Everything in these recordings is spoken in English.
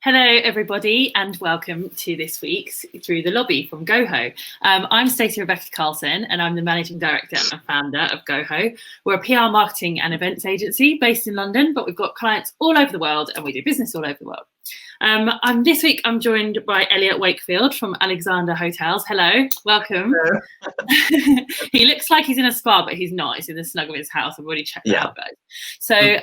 Hello, everybody, and welcome to this week's Through the Lobby from Goho. I'm Stacey Karlsson, and I'm the Managing Director and Founder of Goho. We're a PR marketing and events agency based in London, but we've got clients all over the world, and we do business all over the world. This week, I'm joined by Elliot Wakefield from Alexander Hotels. Hello, welcome. Hello. He looks like he's in a spa, but he's not. He's in the snug of his house. I've already checked that out, guys. So,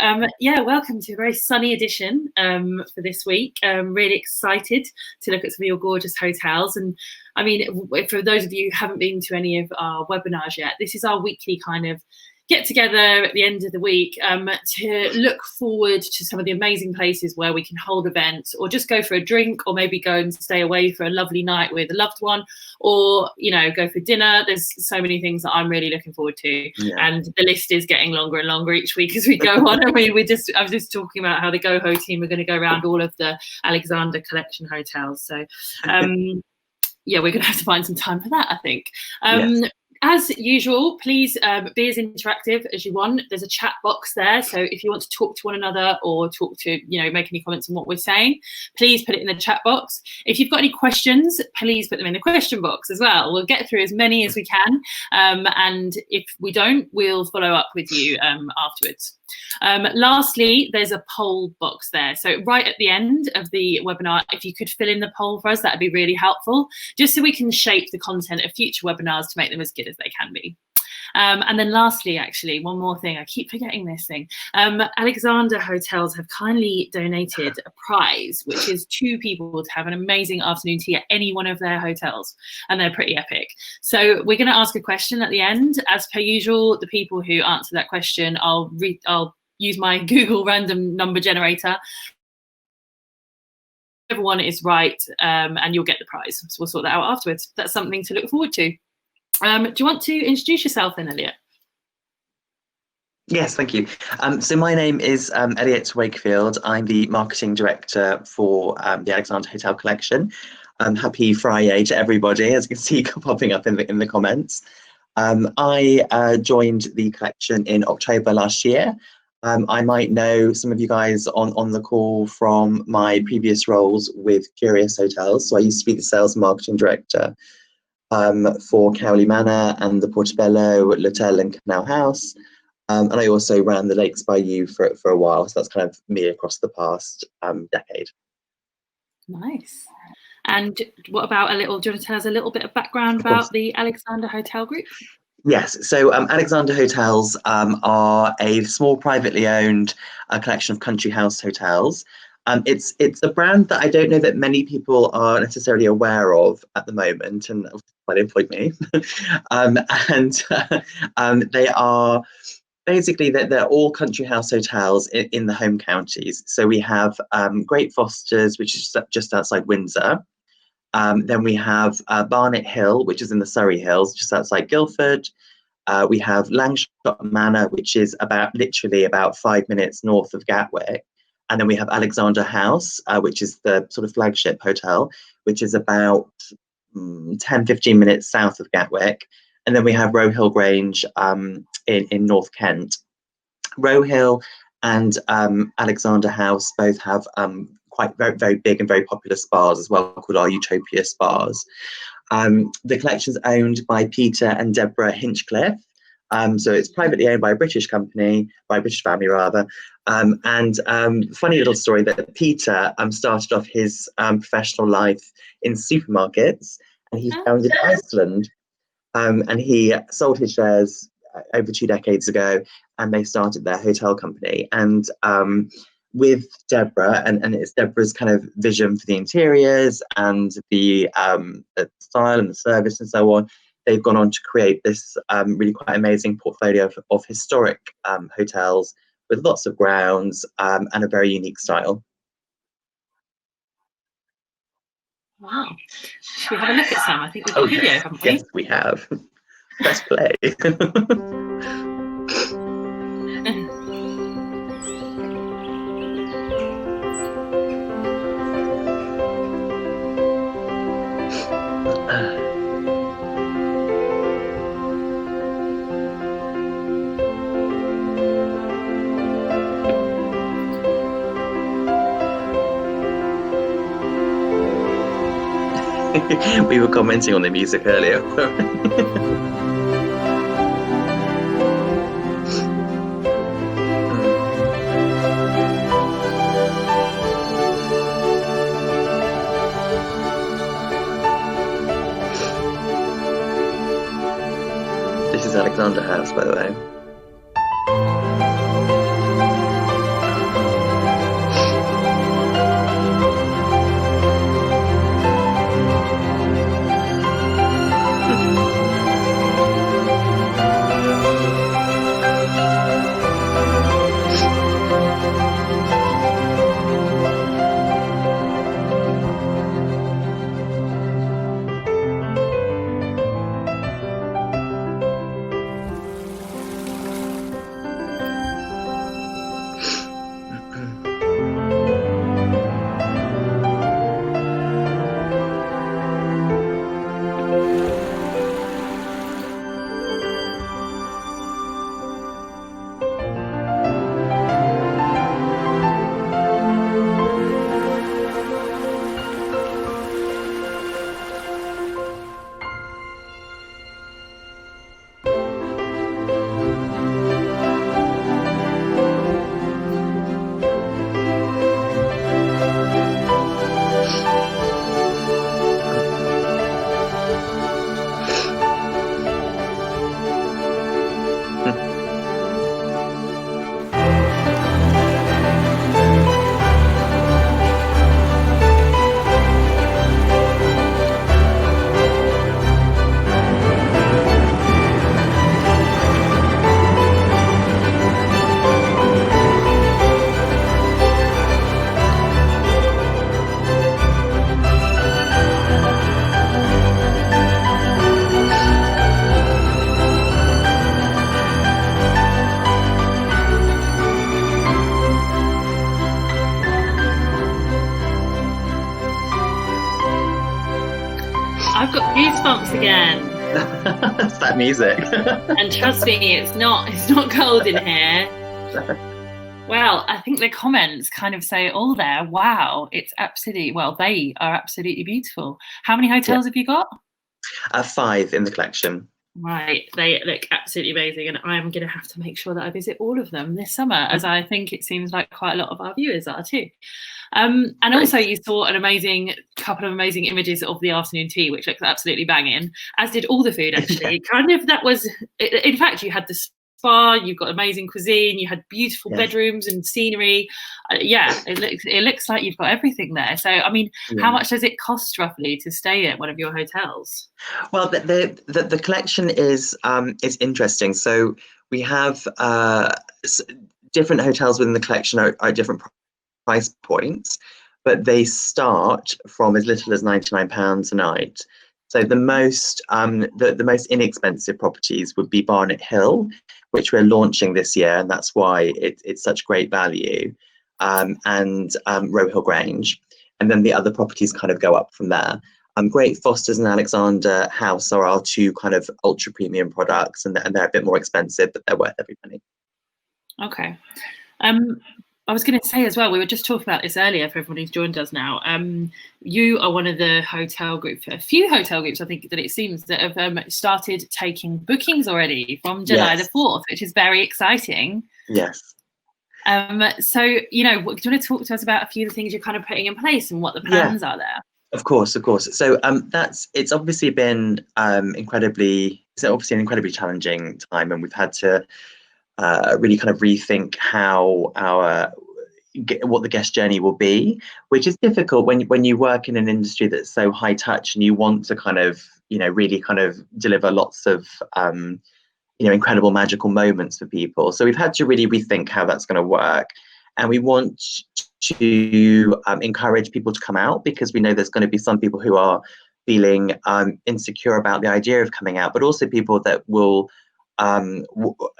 welcome to a very sunny edition for this week. Really excited to look at some of your gorgeous hotels. And I mean, for those of you who haven't been to any of our webinars yet, this is our weekly kind of get together at the end of the week to look forward to some of the amazing places where we can hold events, or just go for a drink, or maybe go and stay away for a lovely night with a loved one, or go for dinner. There's so many things that I'm really looking forward to, and the list is getting longer and longer each week as we go on. I mean, I was just talking about how the Goho team are going to go around all of the Alexander Collection hotels. So we're going to have to find some time for that, I think. As usual, please be as interactive as you want. There's a chat box there, so if you want to talk to one another or talk to, make any comments on what we're saying, please put it in the chat box. If you've got any questions, please put them in the question box as well. We'll get through as many as we can, and if we don't, we'll follow up with you afterwards. Lastly, there's a poll box there. So right at the end of the webinar, if you could fill in the poll for us, that'd be really helpful, just so we can shape the content of future webinars to make them as good as they can be. And then lastly, actually, one more thing, I keep forgetting this thing. Alexander Hotels have kindly donated a prize, which is 2 people to have an amazing afternoon tea at any one of their hotels, and they're pretty epic. So we're going to ask a question at the end. As per usual, the people who answer that question, I'll use my Google random number generator. Everyone is right, and you'll get the prize. So we'll sort that out afterwards. That's something to look forward to. Do you want to introduce yourself then, Elliot? Yes, thank you. So my name is Elliot Wakefield. I'm the marketing director for the Alexander Hotel Collection. Happy Friday to everybody, as you can see popping up in the comments. I joined the collection in October last year. I might know some of you guys on the call from my previous roles with Curious Hotels. So I used to be the sales and marketing director for Cowley Manor and the Portobello, L'Hotel and Canal House. And I also ran the Lakes by You for a while. So that's kind of me across the past decade. Nice. And what about do you want to tell us a little bit of background about the Alexander Hotel Group? Yes, so Alexander Hotels are a small privately owned collection of country house hotels. It's a brand that I don't know that many people are necessarily aware of at the moment, and why don't point me. They are basically they're all country house hotels in the home counties. So we have Great Fosters, which is just outside Windsor. Then we have Barnet Hill, which is in the Surrey Hills, just outside Guildford. We have Langshot Manor, which is literally about 5 minutes north of Gatwick. And then we have Alexander House, which is the sort of flagship hotel, which is about 10-15 minutes south of Gatwick. And then we have Roe Hill Grange in North Kent. Roe Hill and Alexander House both have quite very big and very popular spas as well, called our Utopia Spas. The collection's owned by Peter and Deborah Hinchcliffe. So it's privately owned by a British company, by a British family rather. Funny little story that Peter started off his professional life in supermarkets, and he founded Iceland. And he sold his shares over 2 decades ago, and they started their hotel company. And with Deborah, and it's Deborah's kind of vision for the interiors and the style and the service and so on, they've gone on to create this really quite amazing portfolio of historic hotels with lots of grounds and a very unique style. Wow. Should we have a look at some? I think we've got a video, haven't we? Yes, we have. Let's play. We were commenting on the music earlier. This is Alexander House, by the way. I've got goosebumps again. That's that music. And trust me, it's not cold in here. Well, I think the comments kind of say it all there. Wow, it's absolutely, well, they are absolutely beautiful. How many hotels have you got? 5 in the collection. Right, they look absolutely amazing, and I'm going to have to make sure that I visit all of them this summer, as I think it seems like quite a lot of our viewers are too. And also, you saw a couple of amazing images of the afternoon tea, which looks absolutely banging, as did all the food actually. Kind of that was, in fact, you had the spa, you've got amazing cuisine, you had beautiful bedrooms and scenery. It looks like you've got everything there. So, I mean, how much does it cost roughly to stay at one of your hotels? Well, the collection is interesting. So we have different hotels within the collection are different price points, but they start from as little as £99 a night. So the most inexpensive properties would be Barnet Hill, which we're launching this year, and that's why it's such great value, and Roe Hill Grange, and then the other properties kind of go up from there. Great Foster's and Alexander House are our 2 kind of ultra premium products, and they're a bit more expensive, but they're worth every penny. Okay. I was going to say as well, we were just talking about this earlier for everyone who's joined us now. You are one of the hotel groups, a few hotel groups, I think that it seems, that have started taking bookings already from July the 4th, which is very exciting. Yes. So, do you want to talk to us about a few of the things you're kind of putting in place and what the plans are there? Of course. So it's obviously been an incredibly challenging time, and we've had to really kind of rethink how what the guest journey will be, which is difficult when you work in an industry that's so high touch and you want to kind of really kind of deliver lots of incredible magical moments for people. So we've had to really rethink how that's going to work, and we want to encourage people to come out, because we know there's going to be some people who are feeling insecure about the idea of coming out, but also people that will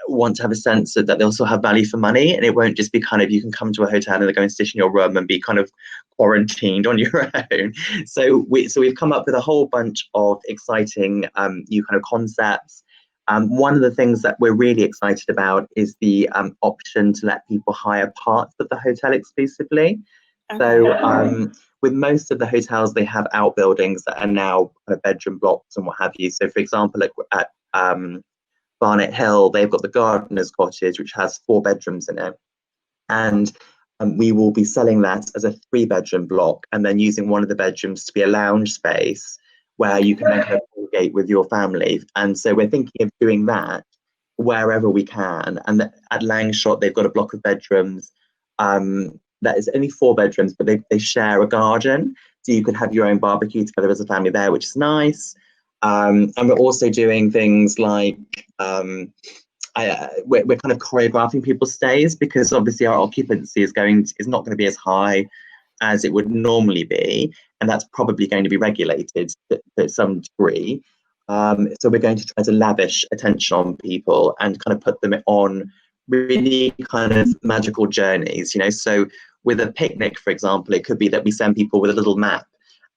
want to have a sense that they also have value for money, and it won't just be kind of you can come to a hotel and go and sit in your room and be kind of quarantined on your own. So we've come up with a whole bunch of exciting new kind of concepts. One of the things that we're really excited about is the option to let people hire parts of the hotel exclusively. So with most of the hotels, they have outbuildings that are now kind of bedroom blocks and what have you. So for example, at Barnet Hill, they've got the gardener's cottage, which has 4 bedrooms in it. And we will be selling that as a 3-bedroom block and then using one of the bedrooms to be a lounge space where you can then kind of congregate with your family. And so we're thinking of doing that wherever we can. And at Langshot, they've got a block of bedrooms that is only 4 bedrooms, but they share a garden. So you can have your own barbecue together as a family there, which is nice. And we're also doing things like we're kind of choreographing people's stays, because obviously our occupancy is not going to be as high as it would normally be, and that's probably going to be regulated to some degree. So we're going to try to lavish attention on people and kind of put them on really kind of magical journeys, you know. So with a picnic, for example, it could be that we send people with a little map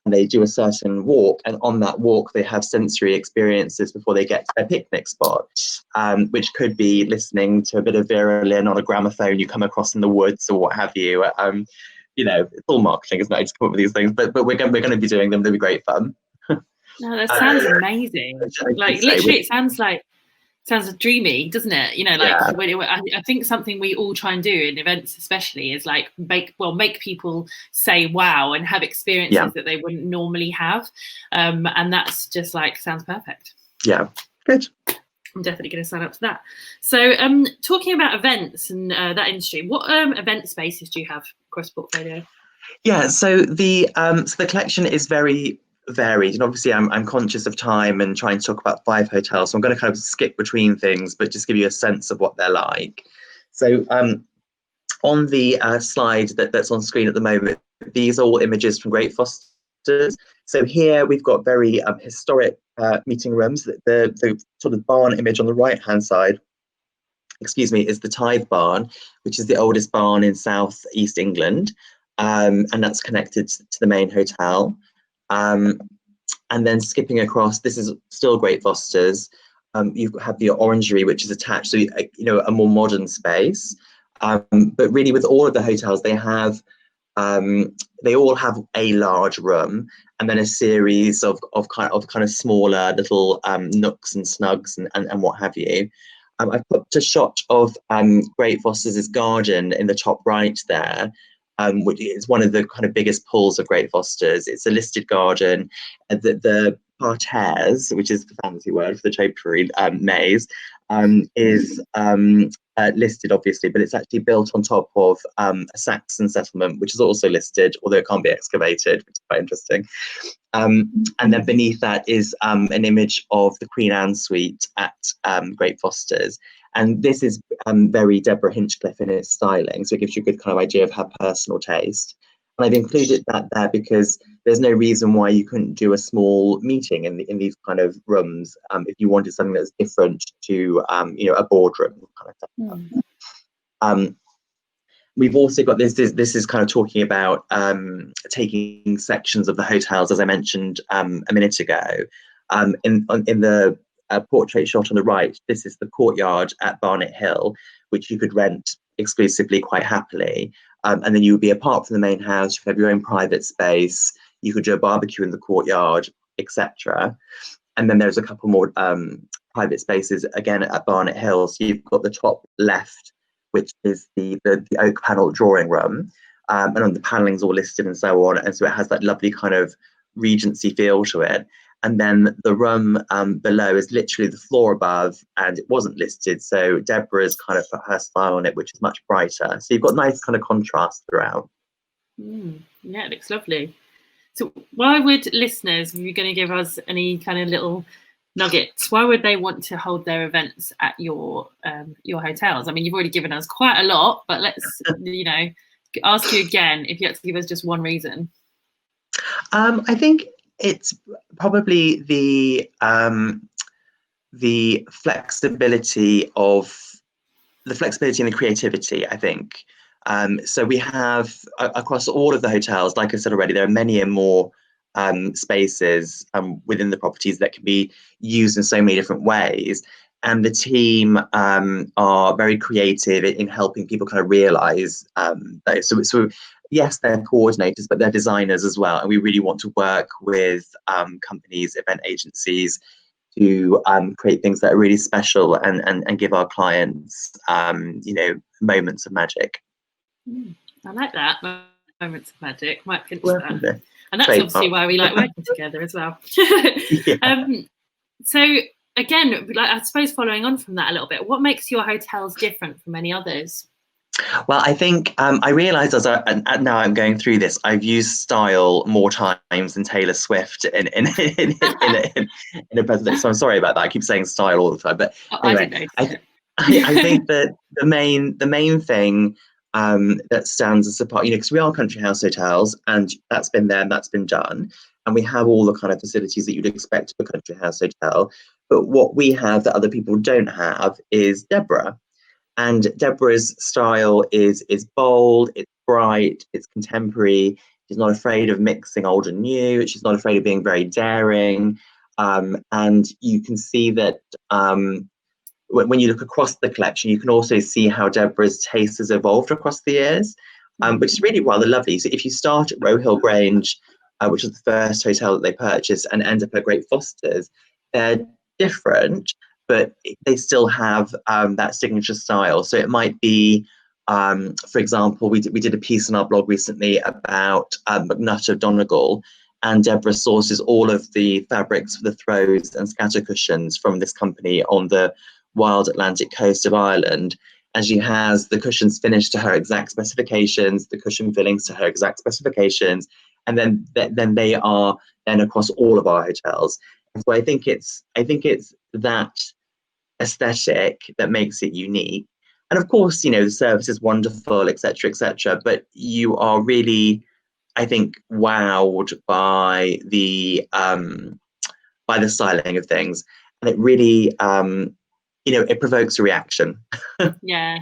and they do a certain walk, and on that walk they have sensory experiences before they get to their picnic spot, which could be listening to a bit of Vera Lynn on a gramophone you come across in the woods or what have you. You know, it's all marketing, isn't it? I just come up with these things, but we're going to be doing them. They'll be great fun. No, that sounds amazing. Like literally, it sounds dreamy, doesn't it? You know, like I think something we all try and do in events, especially, is like make people say wow and have experiences that they wouldn't normally have, and that's just like sounds perfect. Yeah, good. I'm definitely going to sign up to that. So, talking about events and that industry, what event spaces do you have across portfolio? Yeah, so the collection is very varied, and obviously I'm conscious of time and trying to talk about 5 hotels, so I'm going to kind of skip between things, but just give you a sense of what they're like. So on the slide that's on screen at the moment, these are all images from Great Fosters. So here we've got very historic meeting rooms. The sort of barn image on the right hand side, excuse me, is the Tithe Barn, which is the oldest barn in South East England, and that's connected to the main hotel. And then skipping across, this is still Great Fosters. You have the orangery, which is attached, so you know, a more modern space. But really, with all of the hotels, they all have a large room, and then a series of kind of smaller little nooks and snugs and what have you. I've put a shot of Great Fosters' garden in the top right there, which is one of the kind of biggest pulls of Great Fosters. It's a listed garden. The parterres, which is the fancy word for the topiary maze, is listed, obviously, but it's actually built on top of a Saxon settlement, which is also listed, although it can't be excavated, which is quite interesting. And then beneath that is an image of the Queen Anne suite at Great Fosters. And this is very Deborah Hinchcliffe in its styling, so it gives you a good kind of idea of her personal taste. And I've included that there because there's no reason why you couldn't do a small meeting in these kind of rooms if you wanted something that's different to you know, a boardroom kind of thing. We've also got this is kind of talking about taking sections of the hotels, as I mentioned a minute ago. In the portrait shot on the right, this is the courtyard at Barnet Hill, which you could rent exclusively quite happily. And then you would be apart from the main house, you could have your own private space, you could do a barbecue in the courtyard, etc. And then there's a couple more private spaces again at Barnet Hill. So you've got the top left, which is the oak panel drawing room, and on the panelling's all listed and so on, and so it has that lovely kind of Regency feel to it. And then the room below is literally the floor above, and it wasn't listed, so Deborah's kind of put her style on it, which is much brighter. So you've got nice kind of contrast throughout. Yeah, it looks lovely. So why would listeners, if you're going to give us any kind of little nuggets, why would they want to hold their events at your hotels? I mean, you've already given us quite a lot, but let's you know, ask you again if you had to give us just one reason. I think it's probably the flexibility and the creativity, I think. So we have across all of the hotels, like I said already, there are many and more spaces within the properties that can be used in so many different ways. And the team are very creative in helping people kind of realize that. So yes, they're coordinators, but they're designers as well. And we really want to work with companies, event agencies, to create things that are really special and give our clients, moments of magic. I like that. Moments of magic. Might pinch Well, that. And that's obviously why we like working together as well. Yeah. So again, like, I suppose following on from that a little bit, what makes your hotels different from any others? Well, I think I realised now I'm going through this, I've used style more times than Taylor Swift in a presentation. So I'm sorry about that. I keep saying style all the time, but anyway, I think that the main thing that stands us apart, because we are country house hotels, and that's been there and that's been done, and we have all the kind of facilities that you'd expect of a country house hotel. But what we have that other people don't have is Deborah. And Deborah's style is bold, it's bright, it's contemporary. She's not afraid of mixing old and new. She's not afraid of being very daring. And you can see that when you look across the collection, you can also see how Deborah's taste has evolved across the years, which is really rather lovely. So if you start at Rohill Grange, which is the first hotel that they purchased, and end up at Great Foster's, they're different, but they still have that signature style. So it might be, for example, we did a piece on our blog recently about McNutt of Donegal, and Deborah sources all of the fabrics for the throws and scatter cushions from this company on the wild Atlantic coast of Ireland. And she has the cushions finished to her exact specifications, the cushion fillings to her exact specifications, and then they are then across all of our hotels. And so I think it's that aesthetic that makes it unique. And of course, the service is wonderful, etc., etc. But you are really, I think, wowed by the styling of things, and it really, it provokes a reaction. Yeah.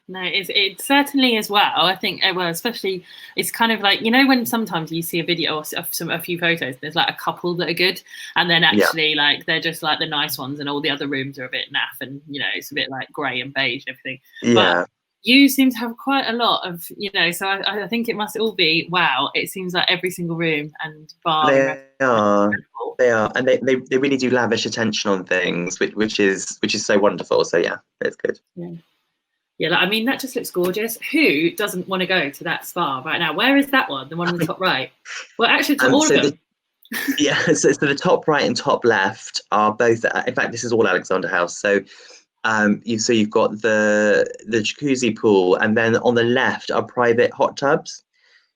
No, it certainly as well. I think, well, especially it's kind of like, when sometimes you see a video of a few photos, there's like a couple that are good, and then actually like they're just like the nice ones, and all the other rooms are a bit naff, and it's a bit like grey and beige and everything. Yeah. But you seem to have quite a lot of, so I think it must all be wow. It seems like every single room and bar. They are, and they really do lavish attention on things, which is so wonderful. So yeah, it's good. Yeah, I mean, that just looks gorgeous. Who doesn't want to go to that spa right now? Where is that one? The one on the top right? Well, actually, to all of them. So the top right and top left are both. In fact, this is all Alexander House. So, you've got the jacuzzi pool, and then on the left are private hot tubs.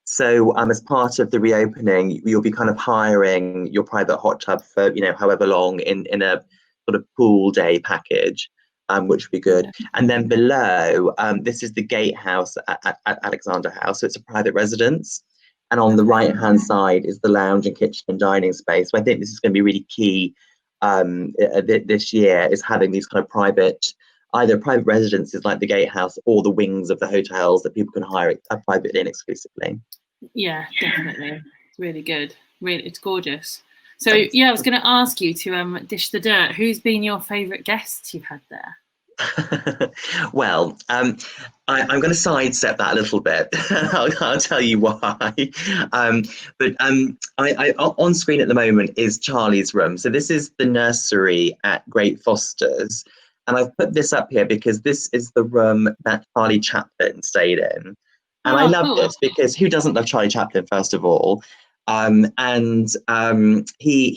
So, as part of the reopening, you'll be kind of hiring your private hot tub for however long in a sort of pool day package. Which would be good. And then below, this is the gatehouse at Alexander House. So it's a private residence. And on the right-hand side is the lounge and kitchen and dining space. So I think this is going to be really key this year, is having these kind of either private residences like the gatehouse, or the wings of the hotels that people can hire privately and exclusively. Yeah, definitely. It's really good. Really, it's gorgeous. So yeah, I was going to ask you to dish the dirt. Who's been your favourite guests you've had there? Well, I'm going to sidestep that a little bit. I'll tell you why. But on screen at the moment is Charlie's room. So this is the nursery at Great Foster's, and I've put this up here because this is the room that Charlie Chaplin stayed in. And I love this because who doesn't love Charlie Chaplin, first of all? He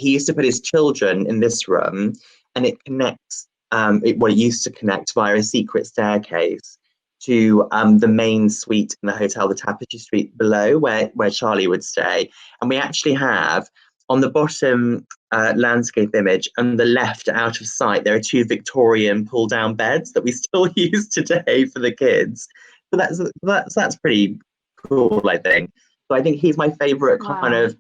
used to put his children in this room, and it connects. It used to connect via a secret staircase to the main suite in the hotel, the Tapestry Suite below, where Charlie would stay. And we actually have on the bottom landscape image, and the left out of sight, there are two Victorian pull-down beds that we still use today for the kids. So that's pretty cool, I think. So I think he's my favourite kind of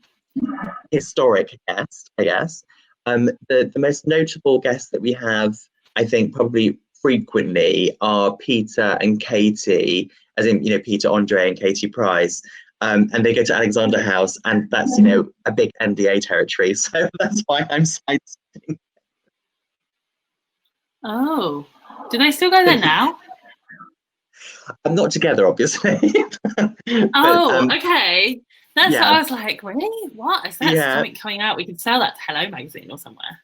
historic guest, I guess. The most notable guests that we have, I think, probably frequently are Peter and Katie, as in, Peter Andre and Katie Price. And they go to Alexander House, and that's, a big NDA territory. So that's why I'm sidestepping. Oh, do they still go there now? I'm not together, obviously. Okay. That's what Yeah, I was like, really? What? Is that yeah. something coming out? We could sell that to Hello Magazine or somewhere.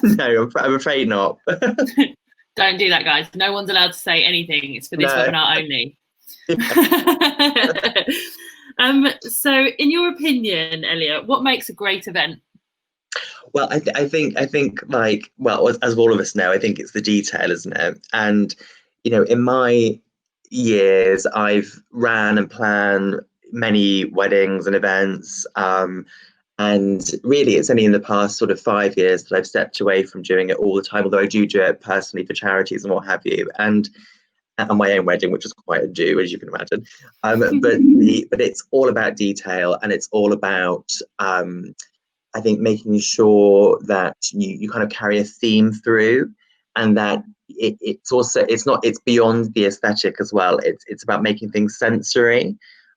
No, I'm afraid not. Don't do that, guys. No one's allowed to say anything. It's for this No. webinar only. So in your opinion, Elliot, what makes a great event? Well, I think like, well, as all of us know, I think it's the detail, isn't it? And in my years, I've ran and planned many weddings and events. And really, it's only in the past sort of 5 years that I've stepped away from doing it all the time, although I do it personally for charities and what have you. And my own wedding, which is quite a do, as you can imagine. But it's all about detail, and it's all about I think making sure that you kind of carry a theme through, and that it's beyond the aesthetic as well. It's about making things sensory.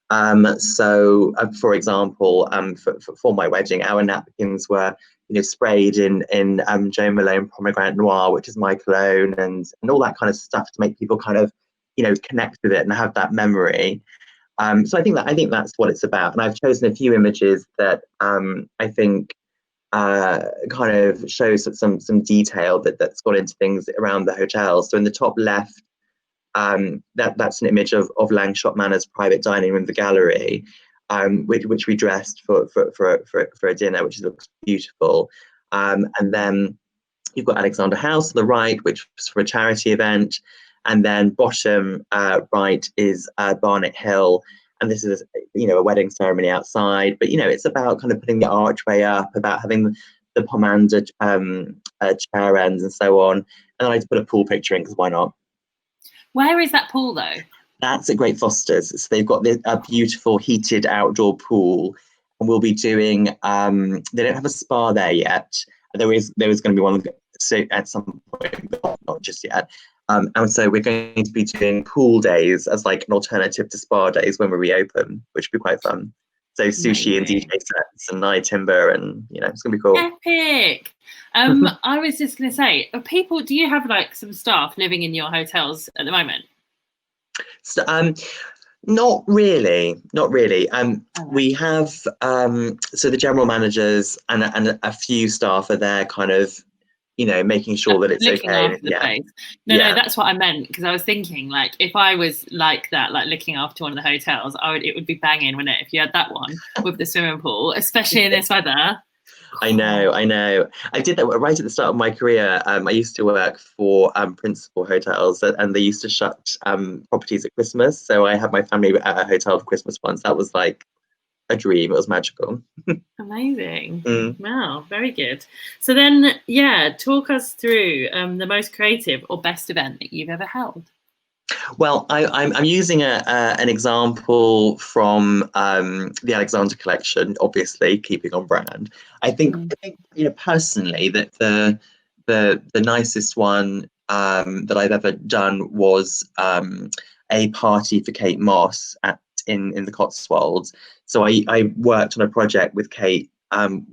For example, for my wedding, our napkins were sprayed in Jo Malone Pomegranate Noir, which is my cologne, and all that kind of stuff to make people kind of connect with it and have that memory. So I think that's what it's about, and I've chosen a few images that I think kind of shows some detail that's gone into things around the hotel. So in the top left, that's an image of Langshot Manor's private dining room, the gallery, which we dressed for a dinner, which looks beautiful. And then you've got Alexander House on the right, which was for a charity event. And then bottom right is Barnet Hill. And this is, a wedding ceremony outside. But, it's about kind of putting the archway up, about having the pomander chair ends and so on. And then I just put a pool picture in, because why not? Where is that pool, though? That's at Great Foster's. So they've got a beautiful heated outdoor pool. And we'll be doing, they don't have a spa there yet. There was going to be one at some point, but not just yet. And so we're going to be doing pool days as like an alternative to spa days when we reopen, which would be quite fun. So sushi and DJ sets and night timber, and it's gonna be cool. Epic. I was just gonna say, do you have like some staff living in your hotels at the moment? So, not really. We have so the general managers and a few staff are there, kind of making sure that it's looking okay. after the place. No, that's what I meant, because I was thinking, like, if I was like that, like looking after one of the hotels, it would be banging, wouldn't it, if you had that one with the swimming pool, especially in this weather. I know. I did that right at the start of my career. I used to work for Principal Hotels, and they used to shut properties at Christmas. So I had my family at a hotel for Christmas once. That was like a dream. It was magical. Amazing. Wow, very good. So then, talk us through the most creative or best event that you've ever held. Well, I'm using an example from the Alexander collection, obviously keeping on brand. I think personally that the nicest one that I've ever done was a party for Kate Moss in the Cotswolds. So I worked on a project with Kate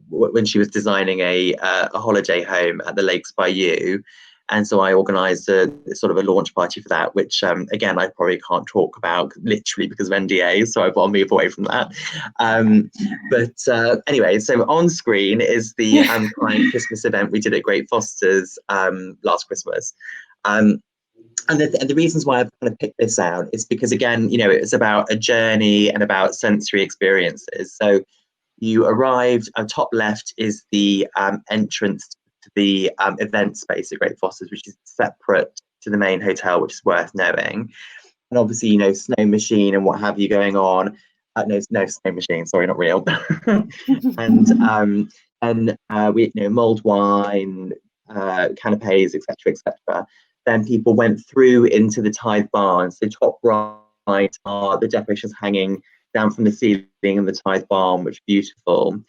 when she was designing a holiday home at the Lakes by You. And so I organised a sort of a launch party for that, which, again, I probably can't talk about literally because of NDAs, so I've got to move away from that. But anyway, so on screen is the client Christmas event we did at Great Foster's last Christmas. And the reasons why I've kind of picked this out is because, again, it's about a journey and about sensory experiences. So you arrived, top left is the entrance to the event space at Great Foster's, which is separate to the main hotel, which is worth knowing. And obviously, snow machine and what have you going on. No snow machine, sorry, not real. And we mulled wine, canapes, etc. Then people went through into the tithe barn. So top right are the decorations hanging down from the ceiling in the tithe barn, which is beautiful.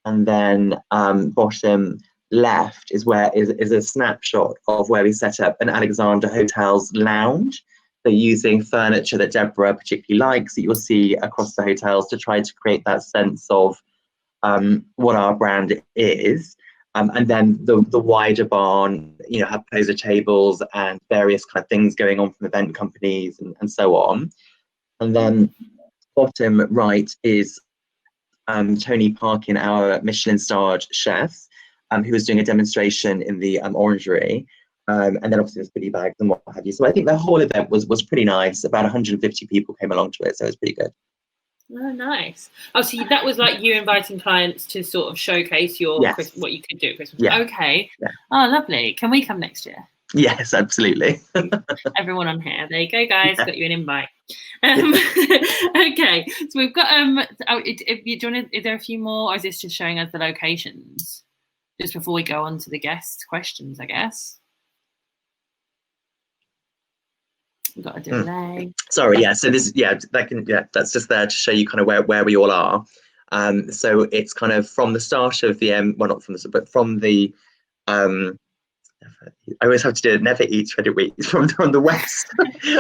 And then bottom left is a snapshot of where we set up an Alexander Hotels lounge. So using furniture that Deborah particularly likes, that you'll see across the hotels, to try to create that sense of what our brand is. And then the wider barn, you know, have poser tables and various kind of things going on from event companies and so on. And then bottom right is Tony Parkin, our Michelin-starred chef, who was doing a demonstration in the orangery. And then obviously there's goodie bags and what have you. So I think the whole event was pretty nice. About 150 people came along to it, so it was pretty good. Oh, nice. Oh, so that was like you inviting clients to sort of showcase your what you could do at Christmas. Yeah. Okay. Yeah. Oh, lovely. Can we come next year? Yes, absolutely. Everyone on here. There you go, guys. Got you an invite. Okay. So we've got is there a few more, or is this just showing us the locations? Just before we go on to the guest questions, I guess. We've got a delay. Sorry, yeah. So this, that's just there to show you kind of where we all are. So it's kind of from the start of the well, not from the, but from the I always have to do it. Never eats, Reddit weeks from the west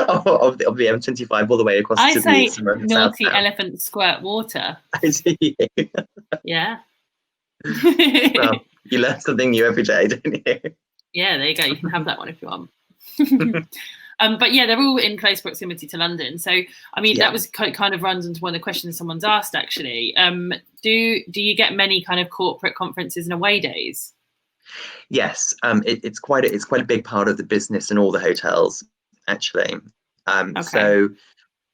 of the M25 all the way across to the east and naughty south. Elephant squirt water. I see. Yeah. Well, you learn something new every day, don't you? Yeah, there you go. You can have that one if you want. But yeah, they're all in close proximity to London. So, I mean, that was kind of runs into one of the questions someone's asked, actually. Do you get many kind of corporate conferences and away days? Yes, it's quite a big part of the business in all the hotels, actually. So,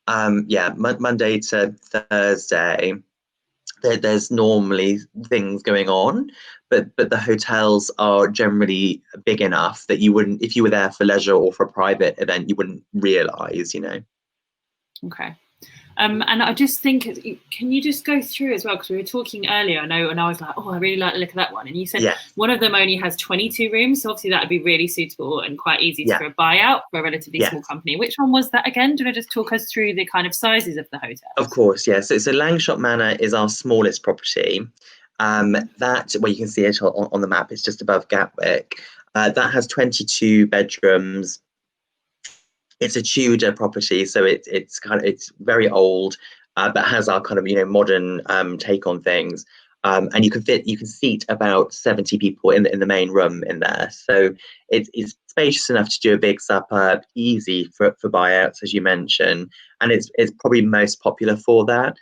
Monday to Thursday, there's normally things going on, but the hotels are generally big enough that you wouldn't, if you were there for leisure or for a private event, you wouldn't realise, you know. Okay. And I just think, can you just go through as well? Because we were talking earlier, I know, and I was like, oh, I really like the look of that one. And you said one of them only has 22 rooms. So obviously that would be really suitable and quite easy for a buyout for a relatively small company. Which one was that again? Do you want to just talk us through the kind of sizes of the hotel? Of course, yeah. So Langshot Manor is our smallest property. That, well, you can see it on the map, it's just above Gatwick. That has 22 bedrooms. It's a Tudor property, so it's very old, but has our kind of, you know, modern take on things. And you can seat about 70 people in the main room in there. So it's spacious enough to do a big supper, easy for buyouts, as you mentioned, and it's probably most popular for that.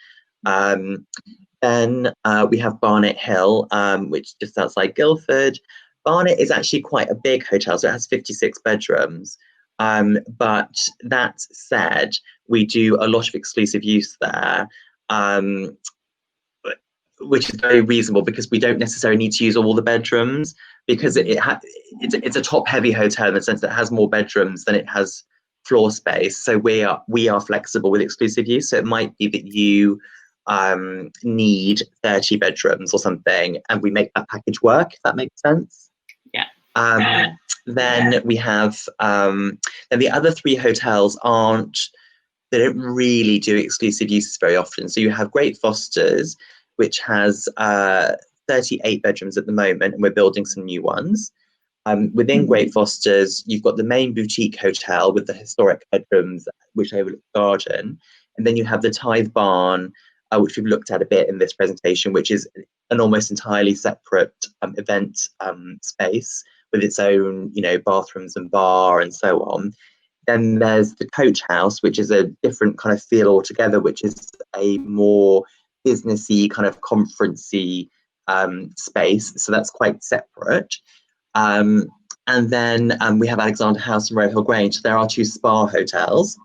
Then we have Barnet Hill, which is just outside Guildford. Barnet is actually quite a big hotel, so it has 56 bedrooms. But that said, we do a lot of exclusive use there, which is very reasonable because we don't necessarily need to use all the bedrooms, because it's a top-heavy hotel in the sense that it has more bedrooms than it has floor space. So we are flexible with exclusive use. So it might be that you need 30 bedrooms or something, and we make that package work, if that makes sense. Yeah. Then we have then the other three hotels they don't really do exclusive uses very often. So you have Great Foster's, which has 38 bedrooms at the moment, and we're building some new ones. Within Great Foster's, you've got the main boutique hotel with the historic bedrooms, which overlook the garden. And then you have the Tithe Barn, which we've looked at a bit in this presentation, which is an almost entirely separate event space with its own, you know, bathrooms and bar and so on. Then there's the Coach House, which is a different kind of feel altogether, which is a more businessy kind of conferencey space. So that's quite separate. And then we have Alexander House and Rohill Grange. There are two spa hotels.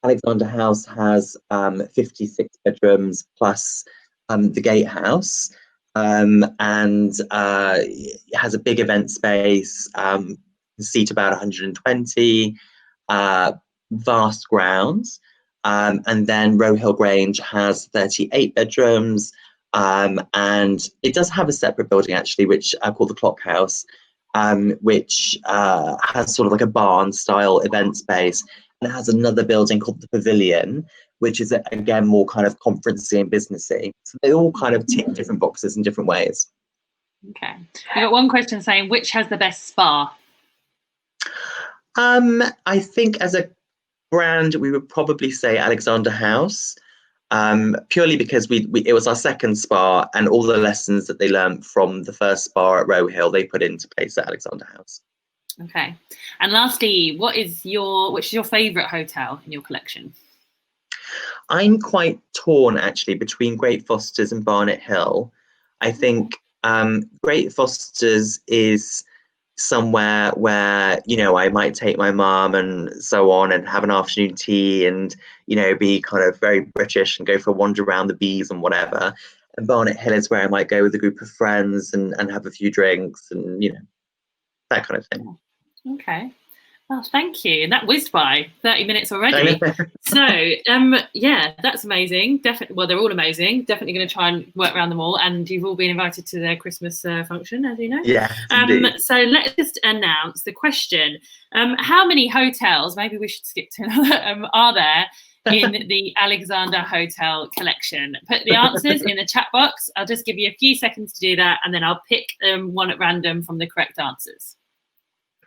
Alexander House has 56 bedrooms plus the Gatehouse, and it has a big event space, seat about 120, vast grounds. And then Rohill Grange has 38 bedrooms, and it does have a separate building actually, which called the Clock House, which has sort of like a barn style event space. And it has another building called the Pavilion, which is again more kind of conferencey and businessy. So they all kind of tick different boxes in different ways. Okay, we got one question saying, which has the best spa? I think as a brand, we would probably say Alexander House. purely because it was our second spa, and all the lessons that they learned from the first spa at Row Hill, they put into place at Alexander House. Okay. And lastly, which is your favourite hotel in your collection? I'm quite torn actually between Great Fosters and Barnet Hill. I think Great Fosters is somewhere where, you know, I might take my mum and so on and have an afternoon tea and, you know, be kind of very British and go for a wander around the bees and whatever. And Barnet Hill is where I might go with a group of friends and have a few drinks and, you know, that kind of thing. Okay. Well, thank you. And that whizzed by 30 minutes already. So, yeah, that's amazing. Definitely. Well, they're all amazing. Definitely going to try and work around them all. And you've all been invited to their Christmas function, as you know. Yeah. So let's just announce the question. How many hotels, maybe we should skip to another, are there in the Alexander Hotel collection? Put the answers in the chat box. I'll just give you a few seconds to do that. And then I'll pick one at random from the correct answers.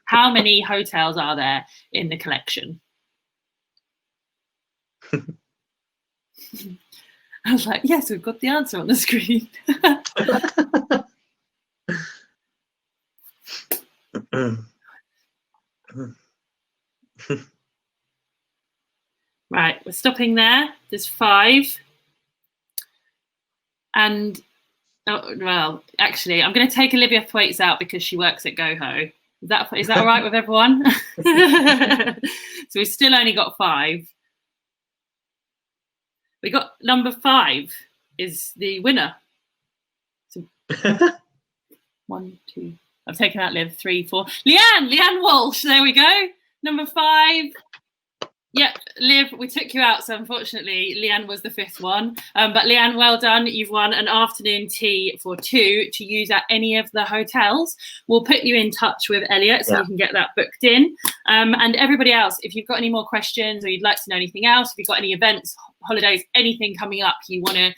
How many hotels are there in the collection? I was like, yes, we've got the answer on the screen. Right, we're stopping there. There's 5. And, oh, well, actually, I'm going to take Olivia Thwaites out because she works at Goho. Is that all right with everyone? So we've still only got 5. We got number 5 is the winner. So 1, 2. I've taken out Liv. 3, 4. Leanne Walsh. There we go. Number 5. Yep, Liv, we took you out, so unfortunately Leanne was the 5th one. But Leanne, well done. You've won an afternoon tea for 2 to use at any of the hotels. We'll put you in touch with Elliot so you can get that booked in. And everybody else, if you've got any more questions or you'd like to know anything else, if you've got any events, holidays, anything coming up you want to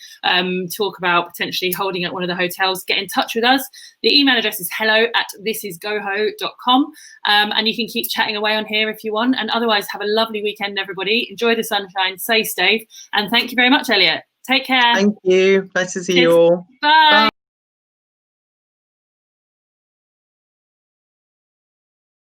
talk about potentially holding at one of the hotels, get in touch with us. The email address is hello@thisisgoho.com, and you can keep chatting away on here if you want. And otherwise, have a lovely weekend, everybody. Enjoy the sunshine, stay safe, and thank you very much, Elliot. Take care. Thank you. Nice to see you all. Bye.